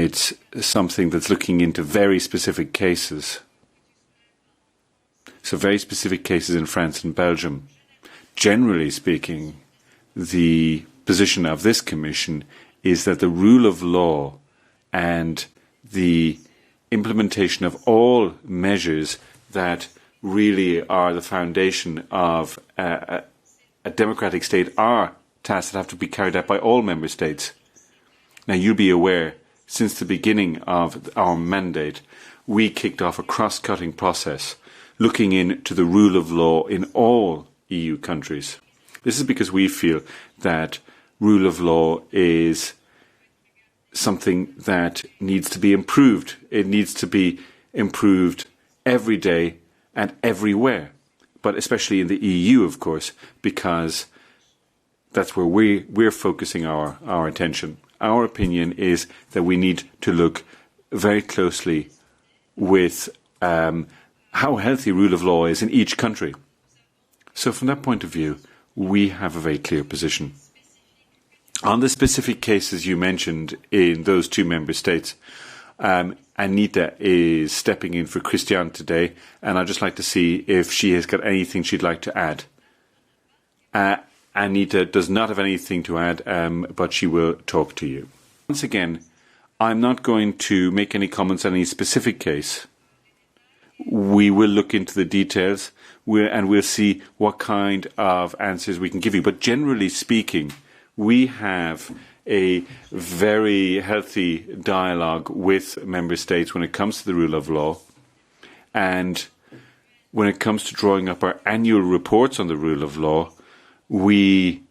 It's something that's looking into very specific cases. So very specific cases in France and Belgium. Generally speaking, the position of this Commission is that the rule of law and the implementation of all measures that really are the foundation of a democratic state are tasks that have to be carried out by all member states. Now, you'll be aware, since the beginning of our mandate, we kicked off a cross-cutting process looking into the rule of law in all EU countries. This is because we feel that rule of law is something that needs to be improved. It needs to be improved every day and everywhere, but especially in the EU, of course, because that's where we're focusing our attention. Our opinion is that we need to look very closely with how healthy rule of law is in each country. So from that point of view, we have a very clear position. On the specific cases you mentioned in those two member states, Anita is stepping in for Christian today, and I'd just like to see if she has got anything she'd like to add. Anita does not have anything to add, but she will talk to you. Once again, I'm not going to make any comments on any specific case. We will look into the details and we'll see what kind of answers we can give you. But generally speaking, we have a very healthy dialogue with member states when it comes to the rule of law. And when it comes to drawing up our annual reports on the rule of law, we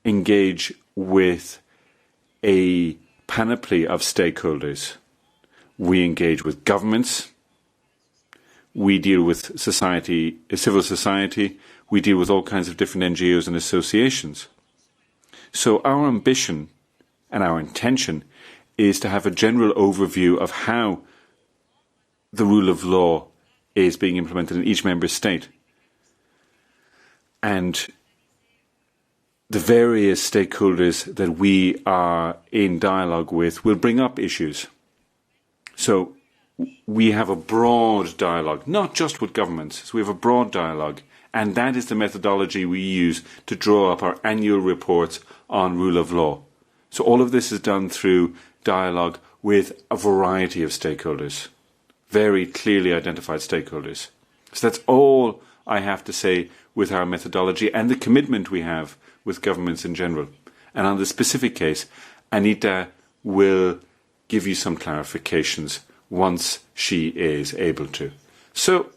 engage with a panoply of stakeholders. We engage with governments. We deal with society, civil society. We deal with all kinds of different NGOs and associations. So our ambition and our intention is to have a general overview of how the rule of law is being implemented in each member state. And the various stakeholders that we are in dialogue with will bring up issues. So we have a broad dialogue, not just with governments. So we have a broad dialogue, and that is the methodology we use to draw up our annual reports on rule of law. So all of this is done through dialogue with a variety of stakeholders, very clearly identified stakeholders. So that's all I have to say with our methodology and the commitment we have with governments in general. And on the specific case, Anita will give you some clarifications once she is able to. So,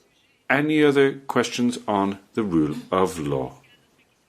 any other questions on the rule of law?